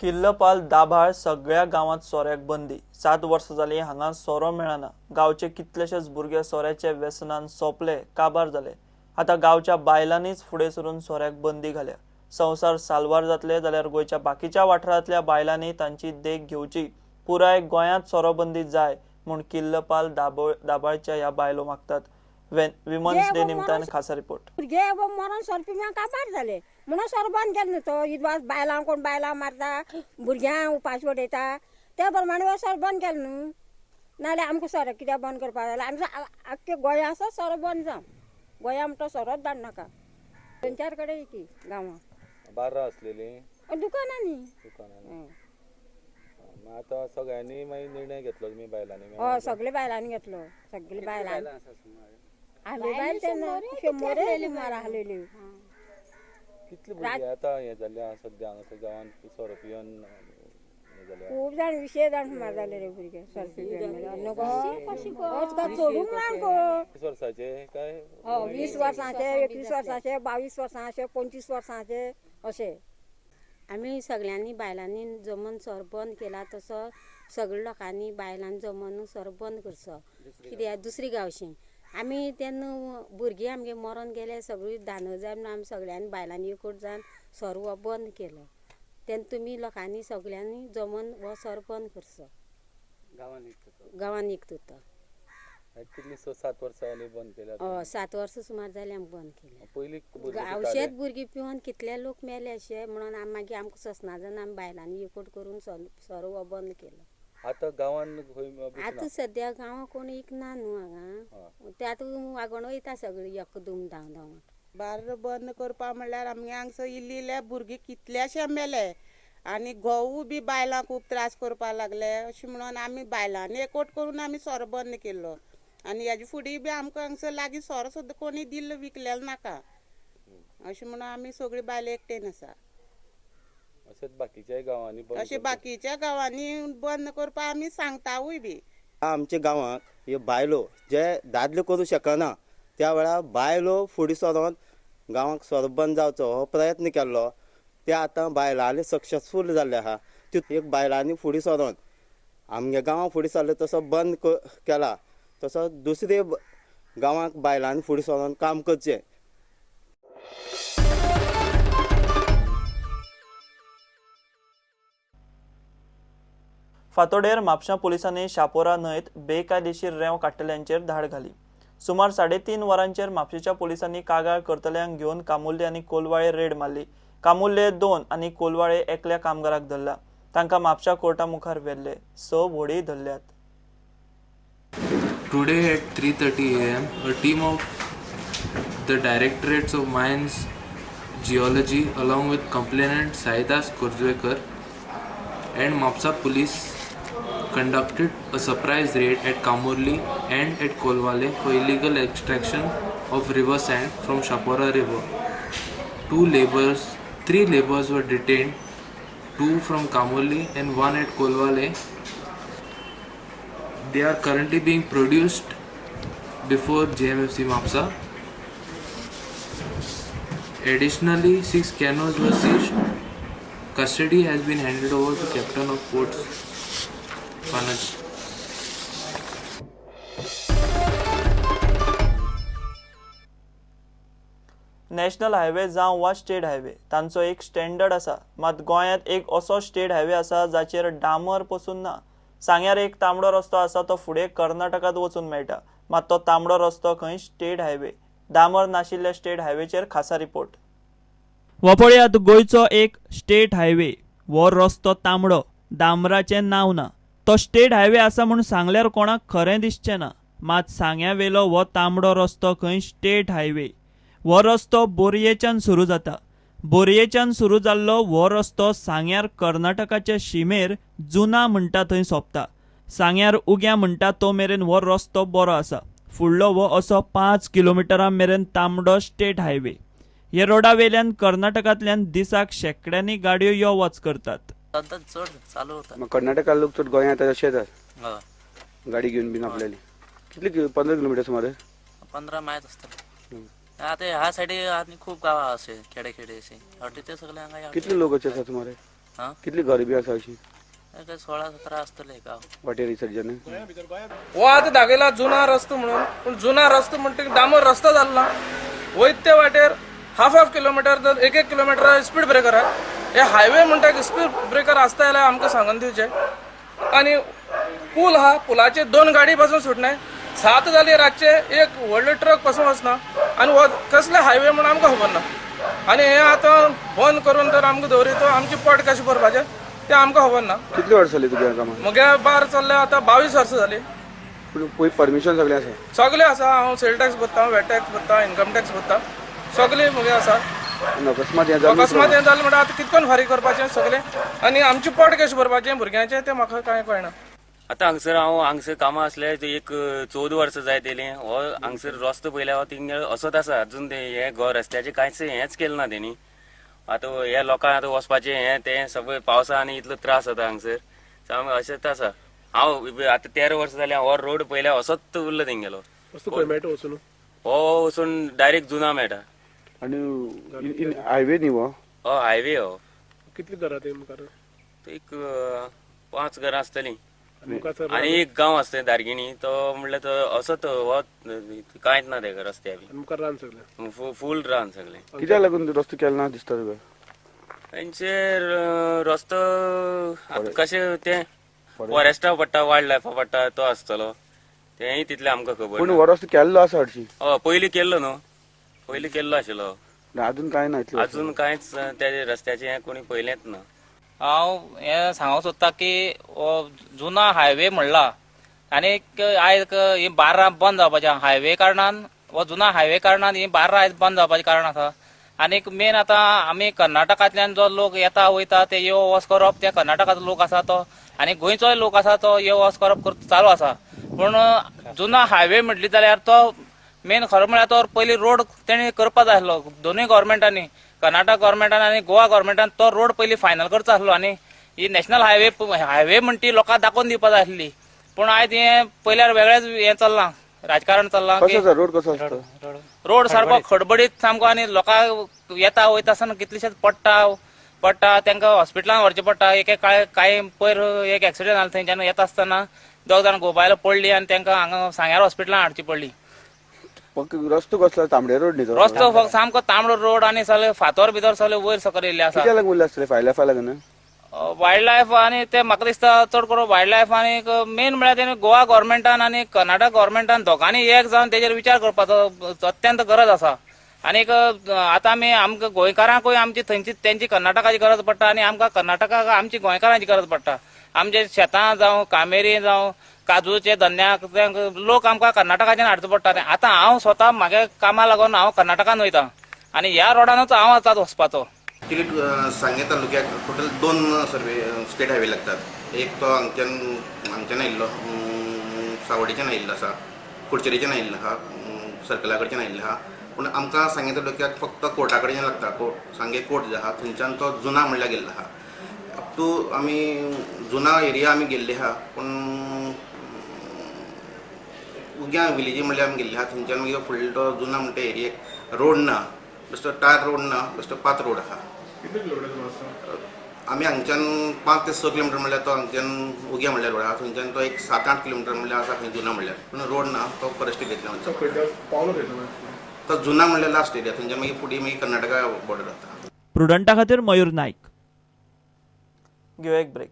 किल्लपाल दाभाळ सगळ्या गावात सोऱ्याक बंदी। 7 वर्सां जाली हांगा सोरो मेळना। गावचे कितलेशेच भुरगे सोऱ्याच्या व्यसनान सोपले, काबार जाले। आता गावच्या बायलांनीच फुडें सरून सोऱ्याक बंदी घाल्या। संसार साल्वार जातले जाल्यार गोंयच्या बाकीच्या वाठारांतल्या बायलांनी तांची देख घेवची। पुराय गोंयांत सोरोबंदी जाय म्हूण किल्लपाल दाभाळच्या ह्या बायलो मागतात। विमन्स डे निमतान खासा रिपोर्ट। भुरगे मरण सोरपी काबार जाले म्हणून सोरो बंद केले न्हू तो इदवास बायलां कोण बायलां मारता भुरग्यांक उपास उडयता त्या प्रमाणे सोरो बंद केले न्हू। नाल्यार आमकां सोरो कित्याक बंद करपाक जाय आमचो आख्खे गोंया आसा सोरो बंद जावं। गोंया म्हणटा सोरोच धाडनाका। 3-4 कडेन की गांवां बारा असलेली दुकानांनी आता सगळ्यांनी मागीर निर्णय घेतलो तुम्ही बायलांनी? हय सगळे बायलांनी घेतलो। सगळे बायलांनी आमी बायल तेन्ना 100 मार आहलेली। कितले भुरगे आता हे जाल्या सद्या हांगासर गांवांत सोरो पिवन खूब जाण 20 जाण सुमार जाले रे भुरगे सोरो पिवन चोडूंक ना 20 वर्साचे काय 20 वर्सांचे 21 वर्सांचे 22 वर्सांचे 25 वर्सांचे अशे। आमी सगळ्यांनी बायलांनी जमून सोरो बंद केला तसो सगळ्या लोकांनी बायलांनी जमून सोरो बंद करचो। कित्याक दुसरी गांवची आमी तेन्ना भुरगीं आमगे मरण गेले सगळीं धानर जाय म्हणून आमी सगळ्यांनी बायलांनी एकूट जावन सोरो हो बंद केलो। तेन्ना तुमी लोकांनी सगळ्यांनी जमून हो सोरो बंद करचो। गांवांत एक तो कितली 7 वर्सां जाली बंद केल्या? 7 वर्सां सुमार जाली आमी बंद केलें। पयलीं गांवचेच भुरगीं पिवन कितले लोक मेले अशे म्हणून आमी मागीर आमकां सोसना जावन आमी बायलांनी एकूट करून सोरो हो बंद केलो। आता गांवांत आतां सद्या गांवां कोण इकना न्हू हांगा ते आतां वागोण वयता सगळीं एकदम धांव बार बंद करपा म्हणल्यार आमगे हांगसर इल्ले भुरगीं कितलेशे मेले आनी घोवू बी बायलांक खूब त्रास करपा लागले अशें म्हणून आमी बायलांनी एकवट करून आमी सोरो बंद केल्लो। आनी हेजे फुडें बी आमकां हांगसर लागीं सोरो सुद्दां कोणी दिल्लो विकलेलो नाका अशें म्हणून आमी सगळीं बायलो एकटेन आसा। अशेंच बाकीच्या गांवांनी अशें बाकीच्या गांवांनी बंद करपा आमी सांगतावूय बी। आमच्या गांवांत ह्यो बायलो जे दादले करूं शकना त्या वेळार बायलो फुडें सरोन गांवांक सोरो बंद जावचो हो प्रयत्न केल्लो ते आतां बायलांनी सक्सेसफूल जाल्ले आहा। एक बायलांनी फुडें सरोन आमगे गांवां फुडें सरले तसो बंद केला तसो दुसरे गांवांक बायलांनी फुडें सरोन काम करचें। फातोडेर म्हापशां पुलिसांनी शापोरा न्हंयत बेकायदेशीर रेंव काडटल्यांचेर धाड घाली। सुमार 3.5 वरांचेर म्हापशेच्या पुलिसांनी कागाळ करतल्यांक घेवन कामुर्ले आनी कोलवाळे रेड मारली। कामुर्ले 2 आनी कोलवाळे एकल्या कामगाराक धरला। तांकां म्हापशा कोर्टा मुखार व्हेल्ले। 6 व्हडी धरल्यात। Today at 3:30 a.m., a team of the Directorates of Mines Geology along with complainant Saidas Kurzwekar and Mapsa police conducted a surprise raid at Kamurli and at Kolwale for illegal extraction of river sand from Shapora river. 3 laborers were detained, 2 from Kamurli and 1 at Kolwale. They are currently being produced before JMFC Mapsa. Additionally, 6 canoes were seized. Custody has been handed over to Captain of Ports Panaj. National highway जावं वा state highway तांचो एक standard आसा। मात गोंयांत एक असो state highway आसा जाचेर डांबर पसून ना। सांग्यार एक तांबडो रस्तो आसा तो फुडें कर्नाटकात वचून मेळटा। मात तो तांबडो रस्तो खंय स्टेट हायवे। डांबर नाशिल्ल्या स्टेट हायवेचेर खासा रिपोर्ट। हो पळयात गोंयचो एक स्टेट हायवे। हो रस्तो तांबडो, डांबराचें नांव ना। तो स्टेट हायवे आसा म्हूण सांगल्यार कोणाक खरें दिसचें ना। मात सांग्या वेलो हो तांबडो रस्तो खंय स्टेट हायवे। हो रस्तो बोरयेच्यान सुरू जाता। बोरयेच्यान सुरू जाल्लो हो रस्तो सांग्यार कर्नाटकाच्या शिमेर जुना म्हणटा थंय सोंपता। सांग्यार उग्या म्हणटा तो मेरेन हो रस्तो बरो आसा। फुडलो हो असो 5 किलोमिटरां मेरेन तांबडो स्टेट हायवे। हे रोडा वयल्यान कर्नाटकांतल्यान दिसाक शेकड्यांनी गाडयो यो वच करतात। चड चालू होता कर्नाटका लोक चड गोंयांत अशें गाडी घेवन बीन आपल्याली कितले 15 किलोमिटर सुमार 15 मायत आसता। आता ह्या सायडी आनी खूप गावां असे खेडे असे ते सगळे हांगा कितले लोक अशे आसा सुमार? हां कितली घर बी आसा अशी काय 16-17 असतले गाव वाटेर सर्जन हो आता दाखयला जुना रस्तो म्हणून पूण जुना रस्तो म्हणटा डांबर रस्तो जालो ना वयत ते वाटेर हाफ किलोमीटर तर 1 किलोमीटर स्पीड ब्रेकर आहे हे हायवे म्हणटा की स्पीड ब्रेकर आसता जाल्यार आमकां सांगून दिवचे आनी पूल हा पुलाचे 2 गाडी पासून सुटनाय 7 जाली रातचे एक व्हडले ट्रक पासून वचना आनी हो कसले हायवे म्हणून आमकां खबर ना आनी हे आतां बंद करून तर आमकां दवरितो आमची पट कशें भरपाचें तें आमकां खबर ना कितले वर्स जाली तुगे कामां म्हगे बार चल्ले आतां 22 वर्सां जाली पूण पळय परमिशन सगळें आसा सगळे आसा हांव सेल टॅक्स भरता वॅट टॅक्स भरता इन्कम टॅक्स भरता सगळे म्हगे आसा आनी अकस्मात हें जालें अकस्मात हें जालें म्हणटा आतां कितकोन फारीक करपाचें सगळें आनी आमची पट कशें भरपाचें भुरग्यांचें तें म्हाका कांय कळना आतां हांगसर कामां असले एक 14 वर्सां जायत येयलीं हो हांगसर रस्तो पयल्या हो थिंग असोच आसा अजून हे रस्त्याचें कांयच हेंच केलें ना तेणी आतां ह्या लोकांक आतां वचपाचें हें तें सगळें पावसा आनी इतलो त्रास जाता हांगसर अशेंच आसा हांव आतां 13 वर्सां जालीं हो रोड पयल्या असोच उरलो थिंगेलो हो वचून डायरेक्ट जुना मेळटा आनी हायवे न्ही हो हायवे हो कितली घरां ते मुखार एक 5 घरां आसतलीं आनी एक गांव आसता दारगिणी तो म्हणल्यार तो असोच हो कांयच ना तेका रस्त्यार मुखार रान सगळें फूल रान सगळें कित्याक लागून रस्तो केलो ना दिसता तुका तेंचे रस्तो आतां कशें तें फॉरेस्टा पडटा वायल्ड लायफा पडटा तो आसतलो तेंय तितलें आमकां खबर पूण हो रस्तो केल्लो आसा हरशी पयलीं केल्लो न्हू पयलीं केल्लो आशिल्लो अजून कांय ना इतलें अजून कांयच त्या रस्त्याचें हें कोणी पयलेंच ना हांव हें सांगूंक सोदतां की हो जुना हायवे म्हणला आनी आयज ही बार्रां बंद जावपाचें हायवे कारणान हो जुना हायवे कारणान ही बार्रां आयज बंद जावपाचें कारण आसा आनीक मेन आतां आमी कर्नाटकांतल्यान जो लोक येता वयता ते यो वच करप ते कर्नाटकाचो लोक आसा तो आनी गोंयचोय लोक आसा तो यो वच करप चालू आसा पूण जुना हायवे म्हटली जाल्यार तो मेन खरो म्हळ्यार तो पयलीं रोड तेणी करपा जाय आसलो दोनूय गव्हर्मेंटांनी कर्नाटक गव्हर्मेंटान आनी गोवा गव्हर्मेंटान तो रोड पयलीं फायनल करचो आसलो आनी ही नॅशनल हायवे म्हण ती लोकांक दाखोवन दिवपा जाय आसली पूण आयज हें पयल्यार वेगळेंच हें चल्लां राजकारण चल्लां रोड कसो आसता रोड सारको खडबडीत सामको आनी लोकांक येता वयता आसतना कितलेशेच पडटा तांकां हॉस्पिटलांत व्हरचें पडटा कांय पयर एक एक्सिडेंट जालो थंयच्यान येता आसतना 2 जाण घोबायलो पडली आनी तांकां हांगा सांग्यार हॉस्पिटलांत हाडची पडली रस्तो कसलो तांबडे रोड न्ही तो रस्तो फक्त सामको तांबडो रोड आनी सगळे फातर भितर सगळे वयर सकयल येयल्ले आसा कित्याक लागून उरले आसतले फायल्या लागून वायल्ड लायफ आनी ते म्हाका दिसता चड करून वायल्ड लायफ आनी मेन म्हळ्यार तेणी गोवा गव्हर्मेंटान आनी कर्नाटक गव्हर्मेंटान दोगांनी एक जावन तेजेर विचार करपाचो अत्यंत गरज आसा आनीक आतां आमकां गोंयकारांकूय आमची थंयची तेंची कर्नाटकाची गरज पडटा आनी आमकां कर्नाटकाक आमची गोंयकारांची गरज पडटा आमचे शेतां जावं कामेरी जावं काजूचे धंद्याक लोक आमकां कर्नाटकाच्यान हाडचो पडटा आतां हांव स्वता म्हागे कामा लागून हांव कर्नाटकान वयतां आनी ह्या रोडानूच हांव आतां वचपाचो सांगे तालुक्याक टोटल 2 स्टेट हायवे लागतात एक तो हांगच्यान आयिल्लो सावड्डेच्यान आयिल्लो आसा कुडचेरीच्यान आयिल्लो आहा सर्कला कडच्यान आयिल्लो आहा पूण आमकां सांगे तालुक्याक फक्त कोर्टा कडेन लागता सांगे कोर्ट जो आहा थंयच्यान तो जुना म्हणल्यार गेल्लो आहा अप टू आमी जुना एरिया आमी गेल्ले आहा पूण उग्या विलेजी म्हणल्यार आमी गेल्ले आहा थंयच्यान मागीर फुडलो तो जुना म्हणटा एरियेक रोड ना बेश्टो टायर रोड ना बेश्टो पात रोड आहा आमी हांगच्यान 5 ते 6 किलोमिटर म्हणल्यार तो हांगच्यान उग्या म्हणल्यार रोड आहा थंयच्यान तो एक 7-8 किलोमिटर म्हणल्यार आसा थंय जुना म्हणल्यार पूण रोड ना तो फॉरेस्ट एरियेंतल्यान तो जुना म्हणल्यार लास्ट एरिया थंयच्यान मागीर फुडें मागीर कर्नाटका बॉर्डर जाता प्रुडंटा खातीर मयूर नायक घेऊ एक ब्रेक